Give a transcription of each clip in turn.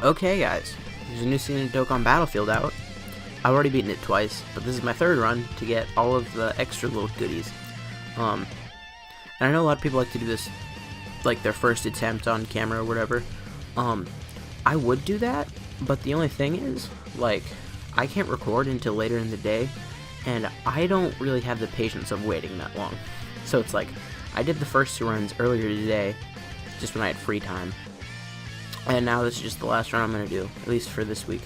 Okay guys, there's a new scene in Dokkan Battlefield out. I've already beaten it twice, but this is my third run to get all of the extra little goodies. And I know a lot of people like to do this like their first attempt on camera or whatever. I would do that, but the only thing is, like, I can't record until later in the day, and I don't really have the patience of waiting that long. So it's like, I did the first two runs earlier today, just when I had free time. And now this is just the last run I'm going to do, at least for this week.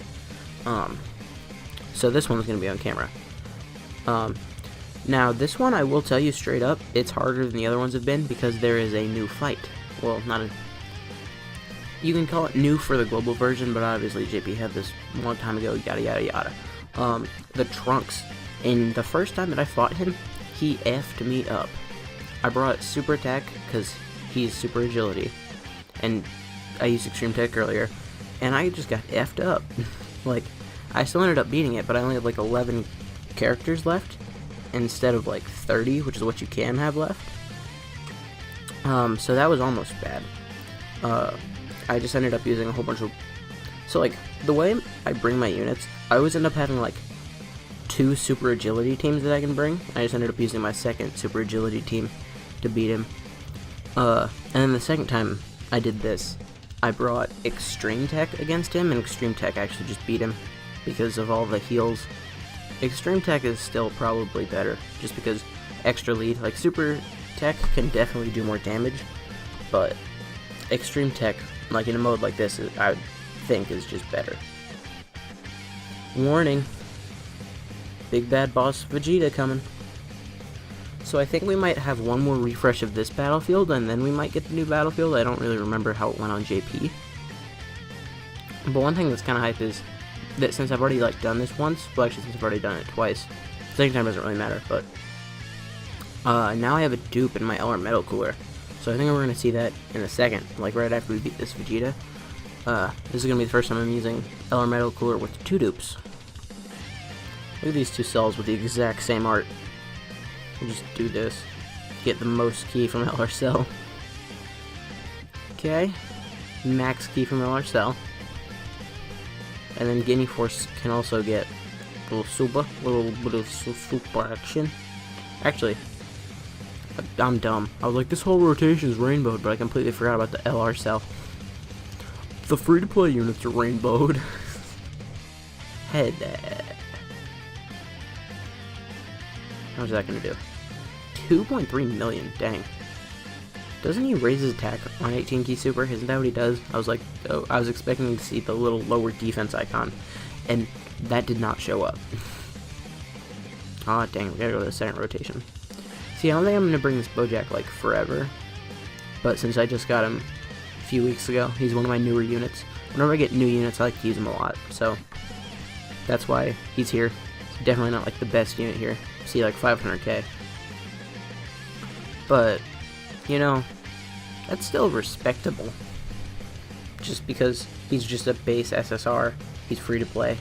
So this one's going to be on camera. Now this one, I will tell you straight up, it's harder than the other ones have been because there is a new fight. Well, not a... You can call it new for the global version, but obviously JP had this a long time ago, yada yada yada. The Trunks. And the first time that I fought him, he effed me up. I brought super attack because he's super agility. And I used extreme tech earlier, and I just got effed up. Like, I still ended up beating it, but I only had like 11 characters left instead of like 30, which is what you can have left. So that was almost bad. I just ended up using a whole bunch of... So like, the way I bring my units, I always end up having like 2 super agility teams that I can bring. I just ended up using my second super agility team to beat him. And then the second time I did this, I brought extreme tech against him, and extreme tech actually just beat him because of all the heals. Extreme tech is still probably better, just because extra lead, like super tech can definitely do more damage, but extreme tech, like in a mode like this, I would think is just better. Warning, big bad boss Vegeta coming. So I think we might have one more refresh of this battlefield, and then we might get the new battlefield. I don't really remember how it went on JP. But one thing that's kind of hype is that since I've already like done this once, well actually since I've already done it twice, the second time doesn't really matter, but now I have a dupe in my LR Metal Cooler. So I think we're going to see that in a second, like right after we beat this Vegeta. This is going to be the first time I'm using LR Metal Cooler with 2 dupes. Look at these 2 cells with the exact same art. We'll just do this. Get the most key from LR Cell. Okay. Max key from LR Cell. And then Guinea Force can also get a little bit of super action. Actually, I'm dumb. I was like, this whole rotation is rainbowed, but I completely forgot about the LR Cell. The free-to-play units are rainbowed. Head. How's that gonna do? 2.3 million, dang. Doesn't he raise his attack on 18 key super? Isn't that what he does? I was like, oh, I was expecting to see the little lower defense icon, and that did not show up. Aw, dang, we gotta go to the second rotation. See, I don't think I'm gonna bring this Bojack like forever, but since I just got him a few weeks ago, he's one of my newer units. Whenever I get new units, I like to use him a lot, so that's why he's here. He's definitely not like the best unit here. See, like 500k. But, you know, that's still respectable. Just because he's just a base SSR, he's free to play.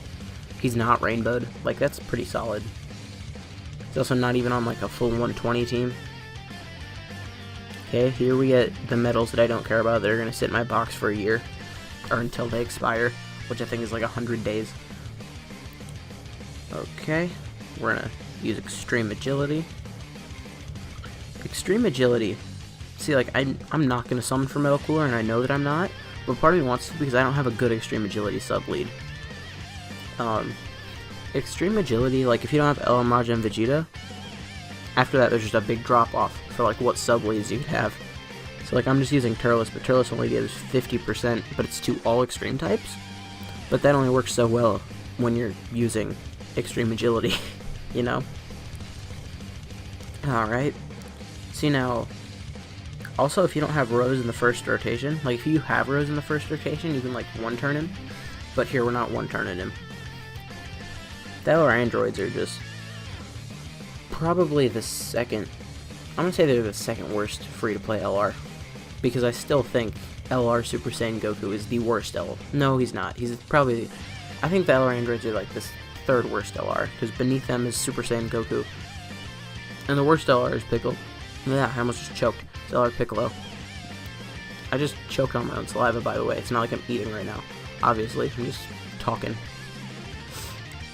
He's not rainbowed. Like, that's pretty solid. He's also not even on like a full 120 team. Okay, here we get the medals that I don't care about that are going to sit in my box for a year. Or until they expire, which I think is like 100 days. Okay, we're going to use extreme agility. Extreme agility. See, like, I'm not going to summon for Metal Cooler, and I know that I'm not, but part of me wants to because I don't have a good extreme agility sub-lead. Extreme agility, like, if you don't have El Maja and Vegeta, after that there's just a big drop-off for, like, what sub-leads you could have. So, like, I'm just using Turles, but Turles only gives 50%, but it's to all extreme types. But that only works so well when you're using extreme agility, you know? Alright. See, now, also if you don't have Rose in the first rotation, like if you have Rose in the first rotation, you can like one-turn him, but here we're not one-turning him. The LR androids are just probably the second, I'm gonna say they're the second worst free-to-play LR, because I still think LR Super Saiyan Goku is the worst LR. No, he's not. He's probably, I think the LR androids are like this 3rd worst LR, because beneath them is Super Saiyan Goku, and the worst LR is Piccolo. Yeah, I almost just choked. It's LR Piccolo. I just choked on my own saliva, by the way. It's not like I'm eating right now. obviously. I'm just talking.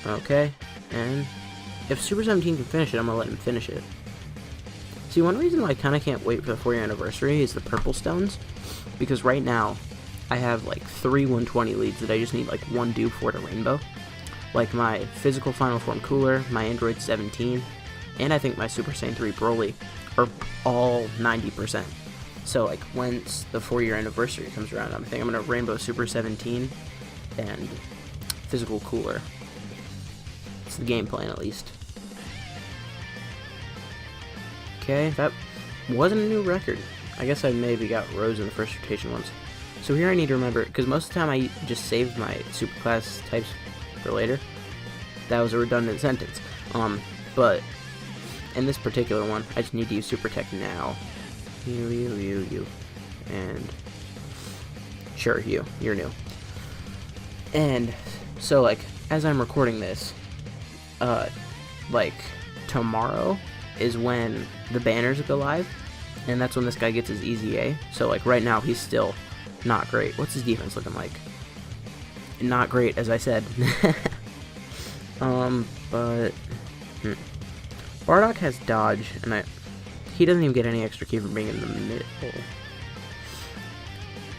Okay, and if Super 17 can finish it, I'm gonna let him finish it. See, one reason why I kind of can't wait for the 4-year anniversary is the purple stones, because right now I have like 3 120 leads that I just need like 1 dupe for to rainbow. Like my physical final form cooler, my Android 17, and I think my Super Saiyan 3 Broly are all 90%. So like once the 4-year anniversary comes around, I think I'm gonna rainbow Super 17 and physical cooler. It's the game plan, at least. Okay, that wasn't a new record. I guess I maybe got Rose in the first rotation once. So here I need to remember, because most of the time I just saved my superclass types for later. That was a redundant sentence. But in this particular one, I just need to use Super Tech now. You. And sure, you're new. And so like, as I'm recording this, like tomorrow is when the banners go live, and that's when this guy gets his easy A. So like right now he's still not great. What's his defense looking like? Not great, as I said. But Bardock has dodge, and he doesn't even get any extra key for being in the middle.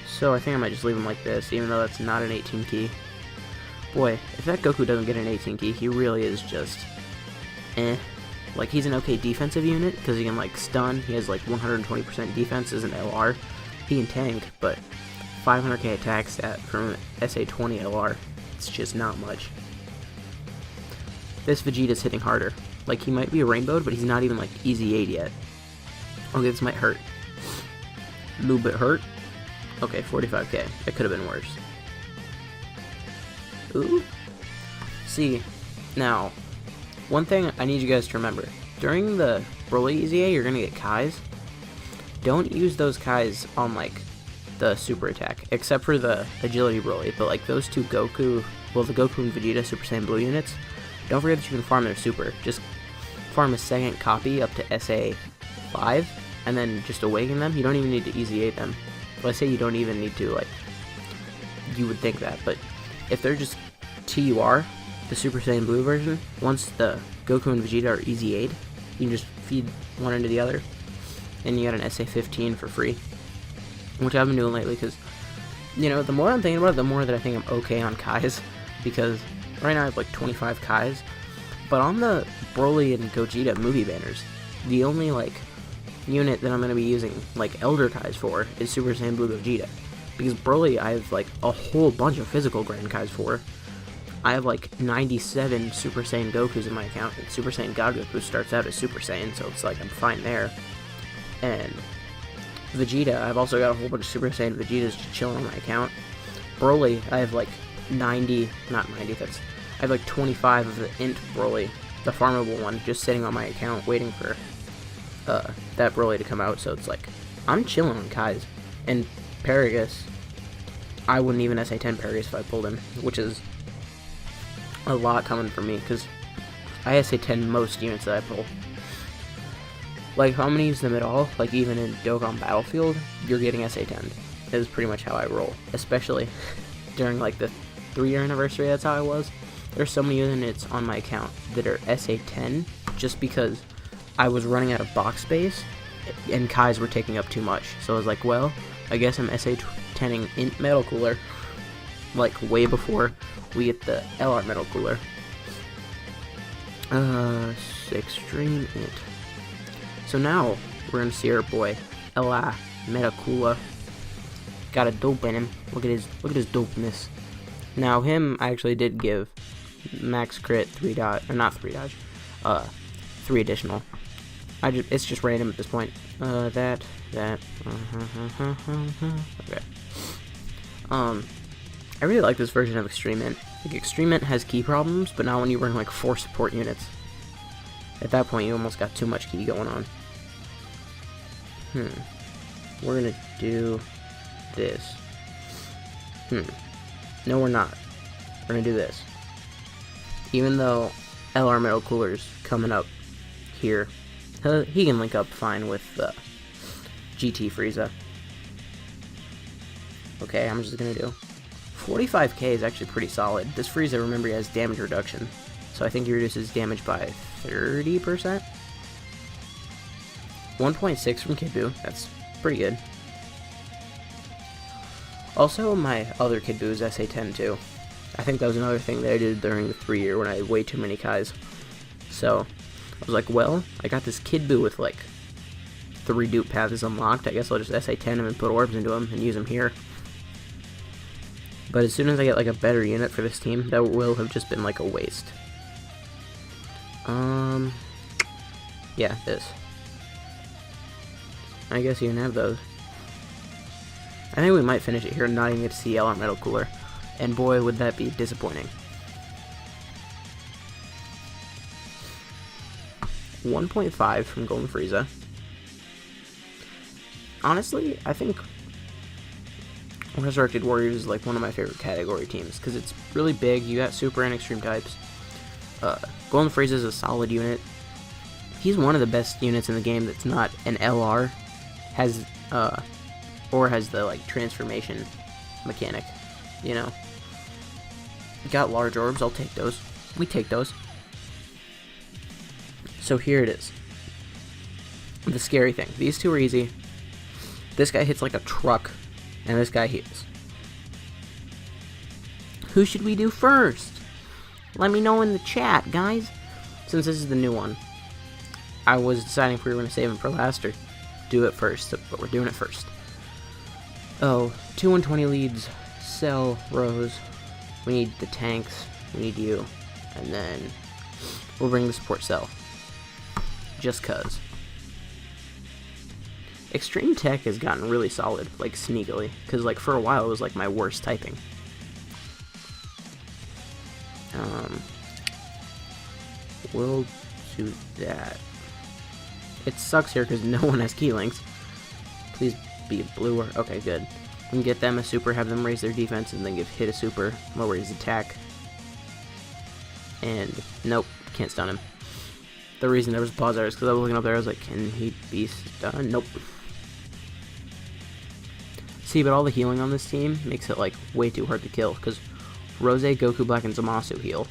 So I think I might just leave him like this, even though that's not an 18 key. Boy, if that Goku doesn't get an 18 key, he really is just eh. Like, he's an okay defensive unit, because he can, like, stun. He has, like, 120% defense as an LR. He can tank, but 500k attack stat from SA20 LR, it's just not much. This Vegeta's hitting harder. Like, he might be a rainbowed, but he's not even, like, easy 8 yet. Okay, this might hurt. A little bit hurt. Okay, 45k. It could have been worse. Ooh. See, now, one thing I need you guys to remember. During the Broly Easy A, you're going to get Kais. Don't use those Kais on, like, the super attack, except for the Agility Broly. But, like, those two Goku, well, the Goku and Vegeta Super Saiyan Blue units, don't forget that you can farm their super. Just farm a second copy up to SA5, and then just awaken them. You don't even need to Easy 8 them. Well, I say you don't even need to, like, you would think that, but if they're just TUR, the Super Saiyan Blue version, once the Goku and Vegeta are Easy 8, you can just feed one into the other, and you got an SA15 for free, which I've been doing lately, because, you know, the more I'm thinking about it, the more that I think I'm okay on Kais, because right now I have like 25 Kais, but on the Broly and Gogeta movie banners, the only, like, unit that I'm going to be using, like, Elder Kais for is Super Saiyan Blue Gogeta, because Broly I have, like, a whole bunch of physical Grand Kais for. I have like 97 Super Saiyan Gokus in my account, and Super Saiyan God Goku starts out as Super Saiyan, so it's like I'm fine there. And Vegeta, I've also got a whole bunch of Super Saiyan Vegetas just chilling on my account. Broly, I have like 90, not 90, I have like 25 of the Int Broly, the farmable one, just sitting on my account waiting for that Broly to come out, so it's like, I'm chilling on Kais. And Paragus, I wouldn't even SA10 Paragus if I pulled him, which is a lot coming from me, because I SA10 most units that I pull. Like, if I'm gonna use them at all, like even in Dokkan Battlefield, you're getting SA10. That is pretty much how I roll, especially during like the 3-year anniversary. That's how I was. There's so many units on my account that are SA10 just because I was running out of box space and Kais were taking up too much. So I was like, well, I guess I'm SA10ing Int Metal Cooler, like way before we get the LR Metal Cooler. Extreme Int. So now we're gonna see our boy LR Metal Cooler. Got a dope in him. Look at his dopeness. Now him, I actually did give max crit 3 dodge, or not 3 dodge, 3 additional. It's just random at this point. Okay. I really like this version of Extreme Int. Like, Extreme Int has key problems, but not when you run like 4 support units. At that point, you almost got too much key going on. We're gonna do this. No, we're not. We're gonna do this. Even though LR Metal Cooler's coming up here, he can link up fine with GT Frieza. Okay, I'm just gonna do 45k is actually pretty solid. This Frieza, remember, he has damage reduction. So I think he reduces damage by 30%. 1.6 from Kid Buu, that's pretty good. Also, my other Kid Buu is SA10 too. I think that was another thing that I did during the 3-year when I had way too many Kais. So, I was like, well, I got this Kid Buu with like 3 dupe paths unlocked. I guess I'll just SA10 him and put orbs into him and use him here. But as soon as I get like a better unit for this team, that will have just been like a waste. Yeah, this. I guess you can have those. I think we might finish it here and not even get to see our Metal Cooler. And boy, would that be disappointing. 1.5 from Golden Frieza. Honestly, I think Resurrected Warriors is like one of my favorite category teams, because it's really big, you got super and extreme types. Golden Frieza is a solid unit. He's one of the best units in the game that's not an LR, or has the like transformation mechanic, you know. Got large orbs, I'll take those. We take those. So here it is. The scary thing. These two are easy. This guy hits like a truck, and this guy heals. Who should we do first? Let me know in the chat, guys. Since this is the new one, I was deciding if we were going to save him for last or do it first, but we're doing it first. Oh, 2 120 leads, Cell, Rose. We need the tanks, we need you, and then we'll bring the support Cell. Just cuz. Extreme Tech has gotten really solid, like sneakily, because like for a while it was like my worst typing. We'll do that. It sucks here because no one has key links. Please be a blue or okay, good. We can get them a super, have them raise their defense, and then give Hit a super, lower his attack. And nope, can't stun him. The reason there was a pause there is because I was looking up there, I was like, can he be stunned? Nope. See, but all the healing on this team makes it like way too hard to kill, because Rose, Goku Black, and Zamasu heal.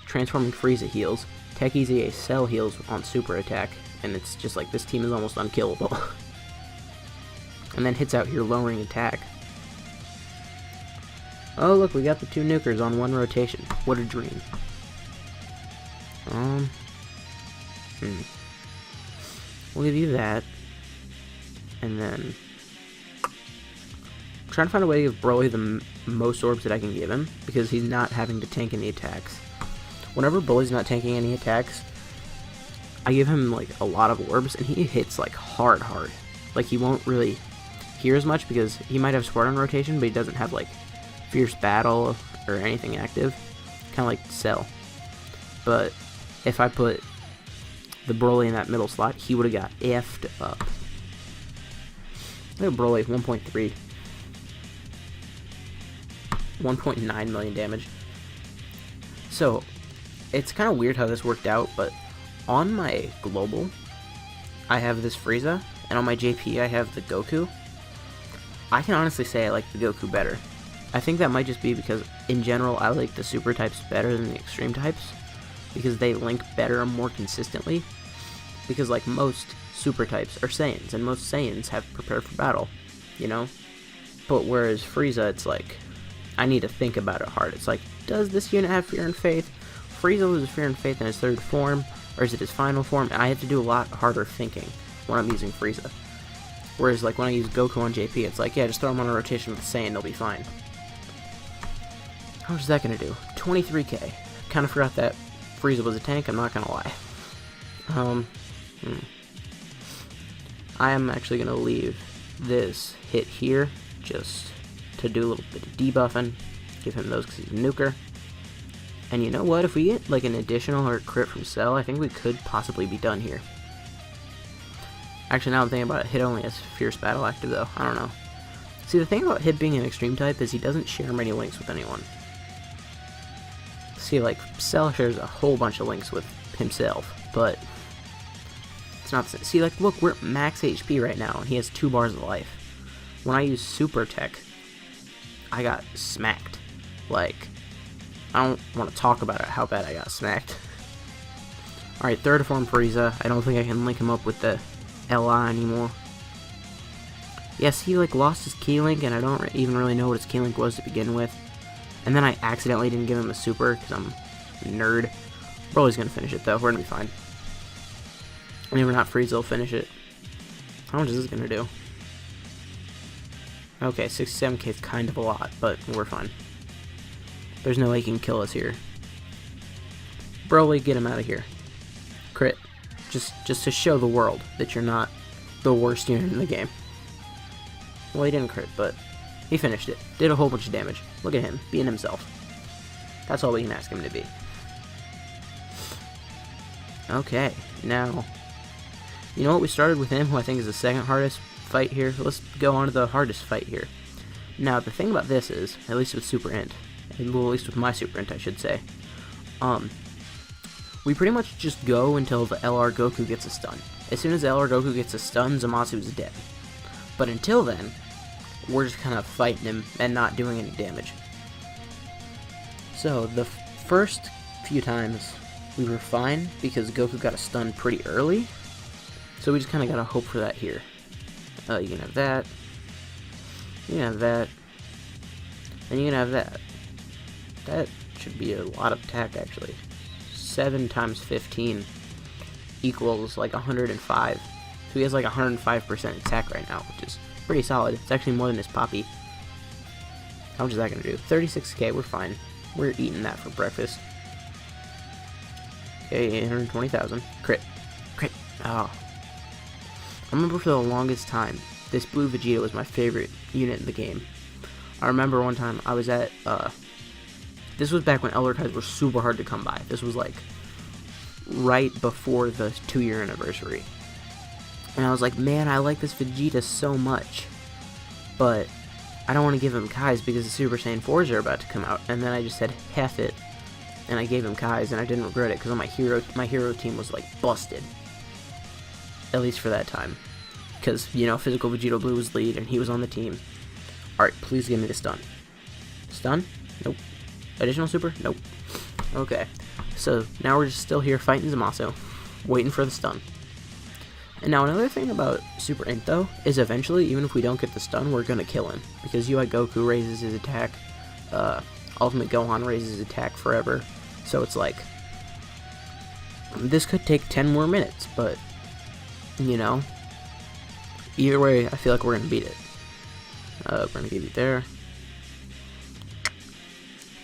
Transforming Frieza heals. Tech Easy A Cell heals on super attack, and it's just like this team is almost unkillable. And then hits out here lowering attack. Oh look, we got the 2 nukers on 1 rotation. What a dream. We'll give you that. And then I'm trying to find a way to give Broly the most orbs that I can give him, because he's not having to tank any attacks. Whenever Broly's not tanking any attacks, I give him like a lot of orbs, and he hits like hard. Like he won't really hear as much because he might have support on rotation, but he doesn't have like Fierce Battle or anything active, kind of like Cell. But if I put the Broly in that middle slot, he would have got effed up. Look at Broly, 1.3. 1.9 million damage. So, it's kind of weird how this worked out, but on my global, I have this Frieza, and on my JP, I have the Goku. I can honestly say I like the Goku better. I think that might just be because, in general, I like the super types better than the extreme types, because they link better and more consistently. Because, like, most super types are Saiyans, and most Saiyans have prepared for battle, you know? But whereas Frieza, it's like, I need to think about it hard. It's like, does this unit have Fear and Faith? Frieza loses Fear and Faith in his 3rd form, or is it his final form? And I have to do a lot harder thinking when I'm using Frieza. Whereas, like, when I use Goku on JP, it's like, yeah, just throw him on a rotation with Saiyan, they'll be fine. How much is that going to do? 23k. Kind of forgot that Frieza was a tank, I'm not going to lie. I am actually going to leave this hit here, just to do a little bit of debuffing. Give him those because he's a nuker. And you know what? If we get like an additional or crit from Cell, I think we could possibly be done here. Actually, now I'm thinking about it, Hit only has Fierce Battle active though. I don't know. See, the thing about Hit being an extreme type is he doesn't share many links with anyone. See, like, Cell shares a whole bunch of links with himself, but it's not the same. See, like, look, we're at max HP right now, and he has 2 bars of life. When I use Super Tech, I got smacked. Like, I don't want to talk about it, how bad I got smacked. Alright, third form Frieza. I don't think I can link him up with the LI anymore. Yes, he like lost his key link, and I don't even really know what his key link was to begin with. And then I accidentally didn't give him a super, because I'm a nerd. We're always going to finish it, though. We're going to be fine. And if we're not Frieza, will finish it. How much is this going to do? Okay, 67k is kind of a lot, but we're fine. There's no way he can kill us here. Broly, get him out of here. Crit. Just to show the world that you're not the worst unit in the game. Well, he didn't crit, but he finished it. Did a whole bunch of damage. Look at him, being himself. That's all we can ask him to be. Okay, now, you know what? We started with him, who I think is the second hardest fight here. Let's go on to the hardest fight here. Now, the thing about this is, at least with Super Int, well, at least with my Super Int, I should say, we pretty much just go until the LR Goku gets a stun. As soon as LR Goku gets a stun, Zamasu is dead. But until then, we're just kind of fighting him and not doing any damage. So, the first few times, we were fine because Goku got a stun pretty early. So we just kind of gotta hope for that here. You can have that. You can have that. And you can have that. That should be a lot of attack, actually. 7 times 15 equals like 105. So he has like 105% attack right now, which is pretty solid. It's actually more than his Poppy. How much is that going to do? 36k, we're fine. We're eating that for breakfast. Okay, 820,000. Crit. Crit. Oh. I remember for the longest time, this blue Vegeta was my favorite unit in the game. I remember one time I was at, this was back when Elder Tides were super hard to come by. This was like right before the 2-year anniversary. And I was like, man, I like this Vegeta so much. But I don't want to give him Kai's because the Super Saiyan 4s are about to come out. And then I just said, Hef it. And I gave him Kai's, and I didn't regret it because my hero team was like busted. At least for that time. Because, you know, Physical Vegeta Blue was lead and he was on the team. Alright, please give me the stun. Stun? Nope. Additional super? Nope. Okay. So, now we're just still here fighting Zamasu. Waiting for the stun. And now another thing about Super Int, though, is eventually, even if we don't get the stun, we're gonna kill him. Because UI Goku raises his attack. Ultimate Gohan raises his attack forever. So it's like, this could take 10 more minutes, but, you know, either way, I feel like we're gonna beat it. We're gonna give you there.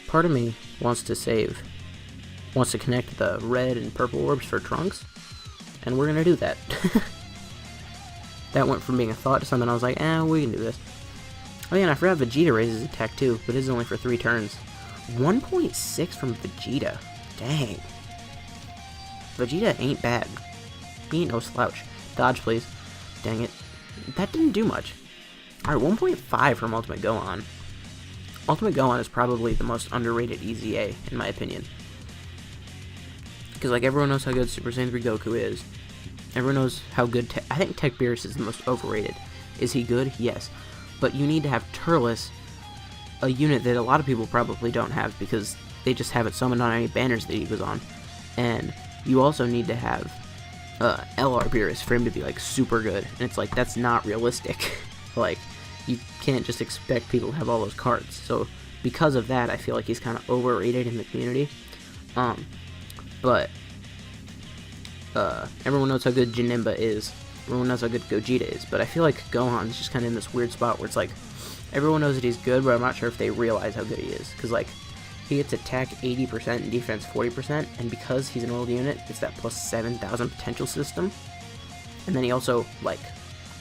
Part of me wants to connect the red and purple orbs for Trunks, and we're gonna do that. That went from being a thought to something I was like, we can do this. Oh yeah, and I forgot Vegeta raises attack too, but it is only for 3 turns. 1.6 from Vegeta. Dang. Vegeta ain't bad. He ain't no slouch. Dodge, please. Dang it. That didn't do much. Alright, 1.5 from Ultimate Gohan. Ultimate Gohan is probably the most underrated EZA, in my opinion. Because, like, everyone knows how good Super Saiyan 3 Goku is. Everyone knows how good... I think Tech Beerus is the most overrated. Is he good? Yes. But you need to have Turles, a unit that a lot of people probably don't have because they just have it summoned on any banners that he was on. And you also need to have LR Beerus for him to be, like, super good. And it's like, that's not realistic. Like, you can't just expect people to have all those cards. So, because of that, I feel like he's kind of overrated in the community. But everyone knows how good Janemba is. Everyone knows how good Gogeta is. But I feel like Gohan's just kind of in this weird spot where it's like, everyone knows that he's good, but I'm not sure if they realize how good he is. Because, like, he gets attack 80% and defense 40%, and because he's an old unit, it's that plus 7,000 potential system. And then he also, like,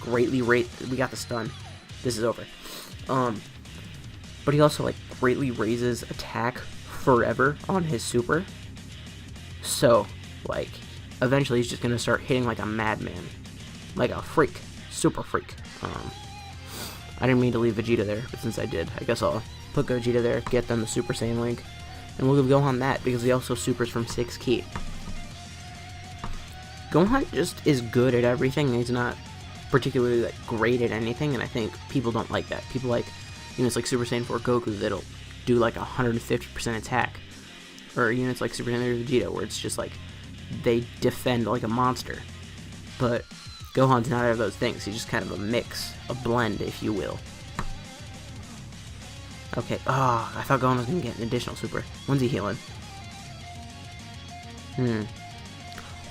greatly we got the stun. This is over. But he also, like, greatly raises attack forever on his super. So, like, eventually he's just gonna start hitting like a madman. Like a freak. Super freak. I didn't mean to leave Vegeta there, but since I did, I guess I'll put Gogeta there, get them the Super Saiyan link, and we'll give Gohan that, because he also supers from 6 Ki. Gohan just is good at everything, and he's not particularly like great at anything, and I think people don't like that. People like, units like Super Saiyan 4 Goku that'll do like 150% attack, or units like Super Saiyan 3 Vegeta where it's just like they defend like a monster. But Gohan's not out of those things. He's just kind of a mix, a blend, if you will. Okay, I thought Gohan was gonna get an additional super. When's he healing?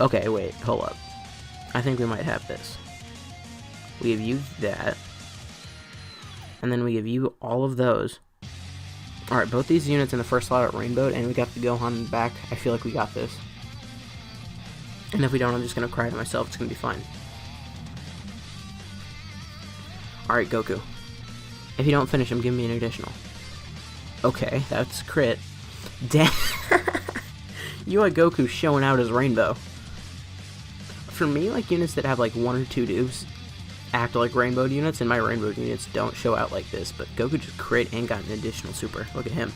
Okay, wait, hold up. I think we might have this. We give you that. And then we give you all of those. Alright, both these units in the first slot are rainbowed, and we got the Gohan back. I feel like we got this. And if we don't, I'm just gonna cry to myself. It's gonna be fine. Alright, Goku. If you don't finish him, give me an additional. Okay, that's crit. Damn. You had Goku showing out his rainbow. For me, like, units that have like 1 or 2 dupes act like rainbow units, and my rainbow units don't show out like this, but Goku just crit and got an additional super. Look at him.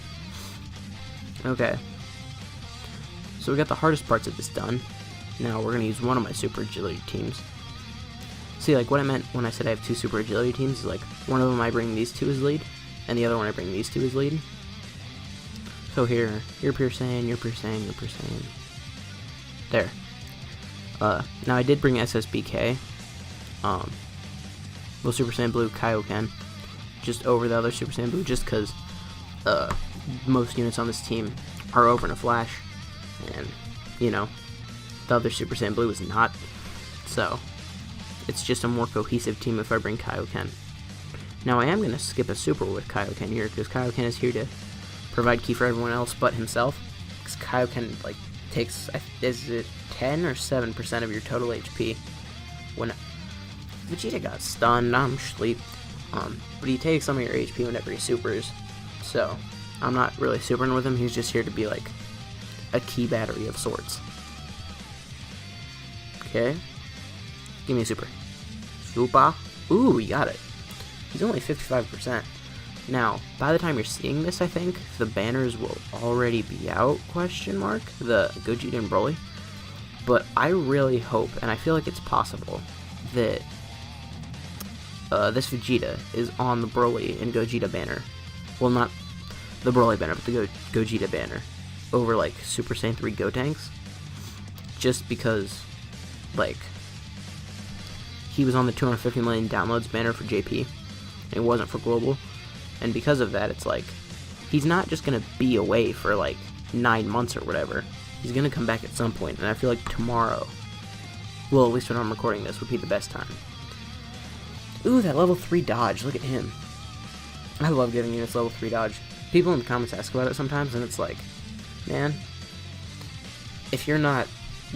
Okay. So we got the hardest parts of this done. Now we're going to use one of my super agility teams. See, like, what I meant when I said I have 2 super agility teams is, like, one of them I bring these 2 as lead, and the other one I bring these 2 as lead. So here, you're Pure Saiyan, you're Pure Saiyan, you're Pure Saiyan. There. Now I did bring SSBK. Well, Super Saiyan Blue Kaioken, just over the other Super Saiyan Blue, just because most units on this team are over in a flash, and, you know, the other Super Saiyan Blue is not, so it's just a more cohesive team if I bring Kaioken. Now I am going to skip a super with Kaioken here, because Kaioken is here to provide ki for everyone else but himself, because Kaioken, like, takes, is it 10 or 7% of your total HP? When Vegeta got stunned, I'm asleep, but he takes some of your HP whenever he supers, so I'm not really supering with him. He's just here to be like a key battery of sorts. Okay, give me a super. Super. Ooh, you got it. He's only 55%. Now, by the time you're seeing this, I think the banners will already be out, question mark, the Gogeta and Broly. But I really hope, and I feel like it's possible, that this Vegeta is on the Broly and Gogeta banner. Well, not the Broly banner, but the Gogeta banner over, like, Super Saiyan 3 Gotenks. Just because, like, he was on the 250 million downloads banner for JP, and it wasn't for Global. And because of that, it's like, he's not just going to be away for, like, 9 months or whatever. He's going to come back at some point, and I feel like tomorrow, well, at least when I'm recording this, would be the best time. Ooh, that level 3 dodge, look at him. I love giving units level 3 dodge. People in the comments ask about it sometimes, and it's like, man, if you're not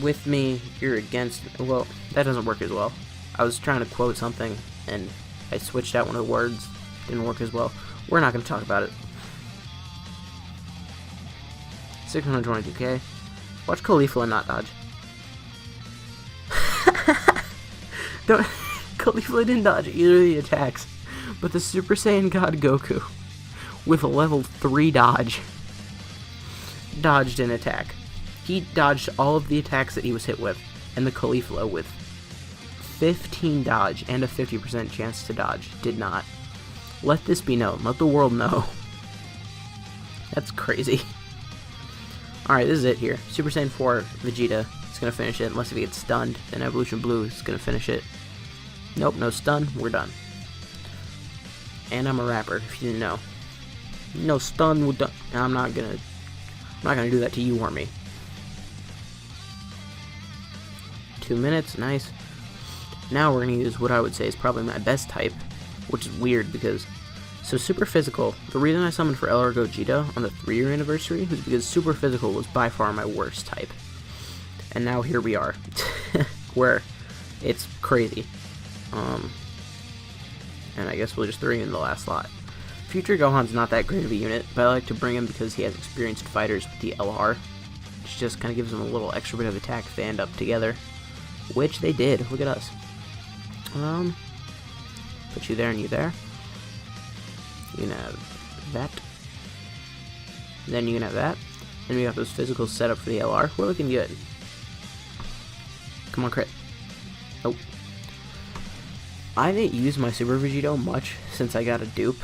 with me, you're against me. Well, that doesn't work as well. I was trying to quote something, and I switched out one of the words. Didn't work as well. We're not going to talk about it. 622k. Watch Caulifla not dodge. Don't. Caulifla didn't dodge either of the attacks, but the Super Saiyan God Goku, with a level 3 dodge, dodged an attack. He dodged all of the attacks that he was hit with, and the Caulifla with 15 dodge and a 50% chance to dodge did not. Let this be known. Let the world know. That's crazy. Alright, this is it here. Super Saiyan 4 Vegeta is going to finish it, unless if he gets stunned. Then Evolution Blue is going to finish it. Nope, no stun. We're done. And I'm a rapper, if you didn't know. No stun, we're done. I'm not gonna do that to you or me. 2 minutes, nice. Now we're gonna use what I would say is probably my best type, which is weird because, so Super Physical, the reason I summoned for LR Gogeta on the 3-year anniversary was because Super Physical was by far my worst type. And now here we are, where it's crazy. And I guess we'll just throw him in the last slot. Future Gohan's not that great of a unit, but I like to bring him because he has experienced fighters with the LR, which just kind of gives him a little extra bit of attack if they end up together, which they did. Look at us. Put you there and you there. You can have that. Then you can have that. And we got those physicals set up for the LR. We're looking good. Come on, crit. Oh. I didn't use my Super Vegito much since I got a dupe.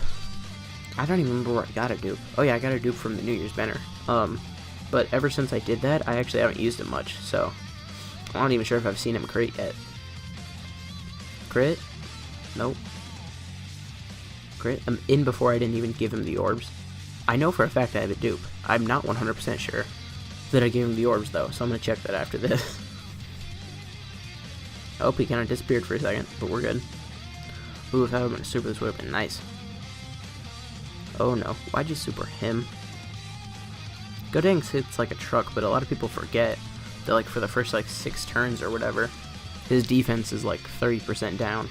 I don't even remember where I got a dupe. Oh yeah, I got a dupe from the New Year's banner. But ever since I did that, I actually haven't used it much, so I'm not even sure if I've seen him crit yet. Crit? Nope. Crit? I'm in before I didn't even give him the orbs. I know for a fact I have a dupe. I'm not 100% sure that I gave him the orbs, though, so I'm going to check that after this. Oh, he kind of disappeared for a second, but we're good. Ooh, if I would have been a super, this would have been nice. Oh no, why'd you super him? Gotenks hits like a truck, but a lot of people forget that, like, for the first, like, 6 turns or whatever, his defense is, like, 30% down.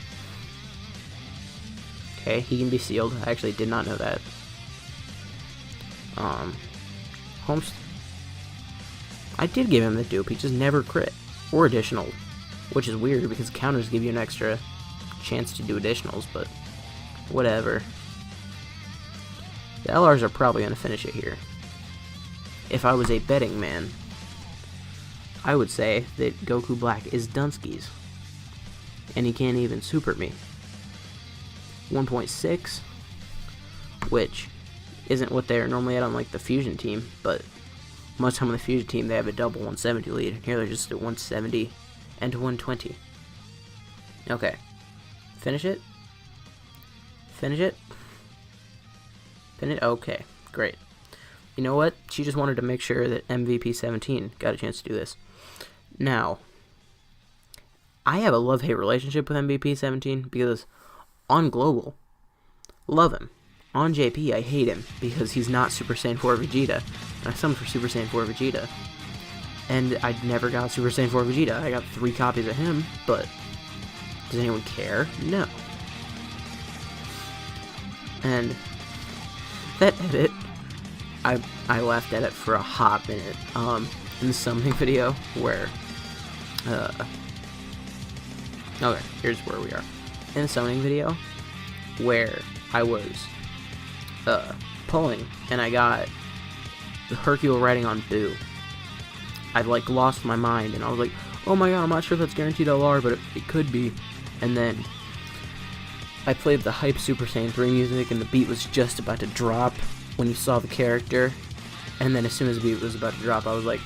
Okay, he can be sealed. I actually did not know that. I did give him the dupe, he just never crit. Or additional. Which is weird, because counters give you an extra chance to do additionals, but whatever. The LRs are probably going to finish it here. If I was a betting man, I would say that Goku Black is Dunsky's. And he can't even super me. 1.6, which isn't what they're normally at on, like, the Fusion team, but most of the time on the Fusion team they have a double 170 lead. Here they're just at 170 and 120. Okay. Finish it. Finish it. Finish it. Okay. Great. You know what? She just wanted to make sure that MVP 17 got a chance to do this. Now, I have a love-hate relationship with MVP 17 because on Global, love him. On JP, I hate him because he's not Super Saiyan 4 Vegeta. And I summoned for Super Saiyan 4 Vegeta. And I never got Super Saiyan 4 Vegeta. I got 3 copies of him, but does anyone care? No. And that edit, I laughed at it for a hot minute. In the summoning video where, okay, here's where we are. In the summoning video where I was, pulling, and I got the Hercule riding on Boo. I, like, lost my mind, and I was like, oh my god, I'm not sure if that's guaranteed LR, but it could be. And then I played the hype Super Saiyan 3 music, and the beat was just about to drop when you saw the character. And then as soon as the beat was about to drop, I was like,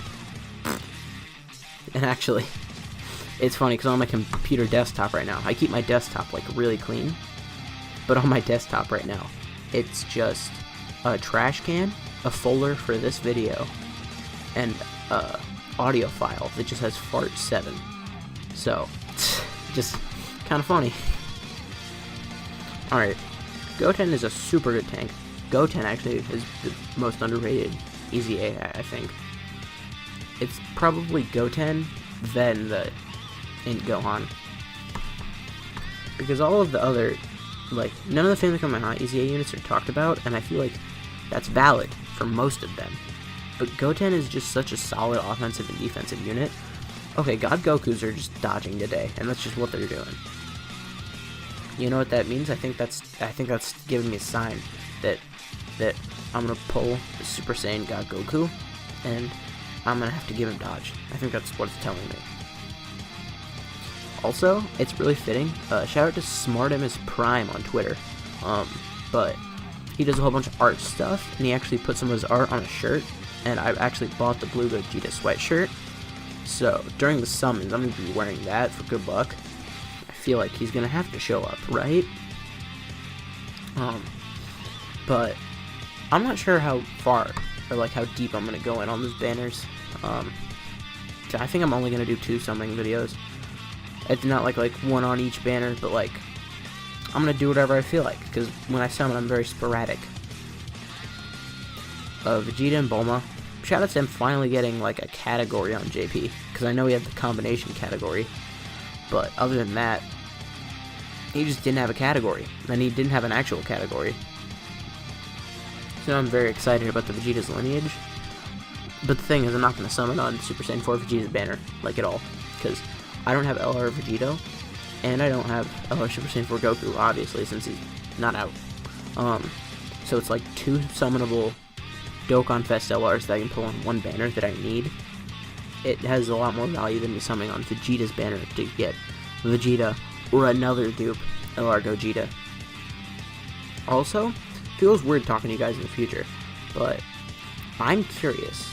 and actually, it's funny, because on my computer desktop right now, I keep my desktop, like, really clean, but on my desktop right now, it's just a trash can, a folder for this video, and audio file that just has fart 7. So, just kind of funny. Alright, Goten is a super good tank. Goten actually is the most underrated Easy A, I think. It's probably Goten, then the Gohan. Because all of the other, like, none of the Family Command High Easy A units are talked about, and I feel like that's valid for most of them. But Goten is just such a solid offensive and defensive unit. Okay, God Gokus are just dodging today, and that's just what they're doing. You know what that means? I think that's giving me a sign that I'm gonna pull the Super Saiyan God Goku, and I'm gonna have to give him dodge. I think that's what it's telling me. Also, it's really fitting. Shout out to Smartimus Prime on Twitter. But he does a whole bunch of art stuff, and he actually put some of his art on a shirt. And I actually bought the Blue Gogeta sweatshirt. So during the summons, I'm gonna be wearing that for good luck. I feel like he's gonna have to show up, right? But I'm not sure how far or like how deep I'm gonna go in on those banners. I think I'm only gonna do 2 summoning videos. It's not like one on each banner, but like I'm gonna do whatever I feel like, because when I summon, I'm very sporadic. Vegeta and Bulma. Shout out to him finally getting like a category on JP, because I know he had the combination category, but other than that, he just didn't have a category, and he didn't have an actual category. So I'm very excited about the Vegeta's lineage. But the thing is, I'm not going to summon on Super Saiyan 4 Vegeta's banner, like at all, because I don't have LR Vegito, and I don't have LR Super Saiyan 4 Goku, obviously, since he's not out. So it's like 2 summonable Dokkan Fest LRs that I can pull on 1 banner that I need. It has a lot more value than me summoning on Vegeta's banner to get Vegeta or another dupe LR Gogeta. Also, feels weird talking to you guys in the future, but I'm curious.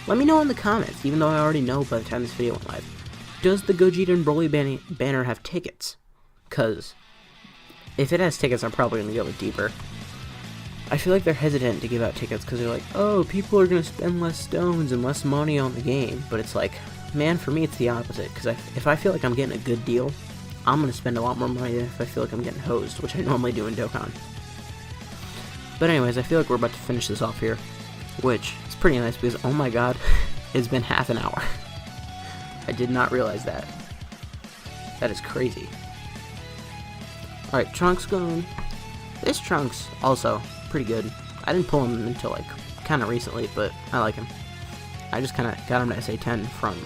Let me know in the comments, even though I already know by the time this video went live. Does the Gogeta and Broly banner have tickets? Because if it has tickets, I'm probably going to go with Deeper. I feel like they're hesitant to give out tickets because they're like, oh, people are going to spend less stones and less money on the game. But it's like, man, for me, it's the opposite. Because if I feel like I'm getting a good deal, I'm going to spend a lot more money than if I feel like I'm getting hosed, which I normally do in Dokkan. But anyways, I feel like we're about to finish this off here, which is pretty nice because, oh my god, it's been half an hour. I did not realize that. That is crazy. Alright, Trunks gone. This Trunks, also, pretty good. I didn't pull him until, like, kind of recently, but I like him. I just kind of got him to SA10 from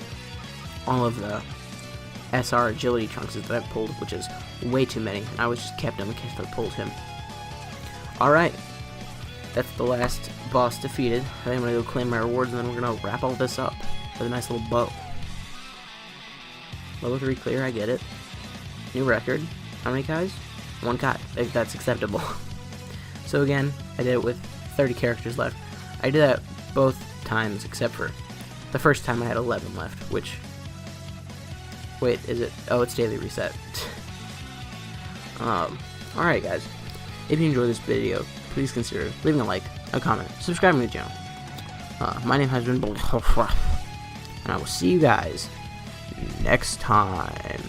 all of the SR agility Trunkses that I've pulled, which is way too many. I was just kept him in case I pulled him. Alright. That's the last boss defeated. I think I'm going to go claim my rewards, and then we're going to wrap all this up with a nice little bow. Level 3 clear, I get it. New record. How many Kais? 1 Kai, if that's acceptable. So again, I did it with 30 characters left. I did that both times except for the first time I had 11 left, which... Wait, is it? Oh, it's daily reset. Alright guys, if you enjoyed this video, please consider leaving a like, a comment, subscribing to the channel. My name has been and I will see you guys next time.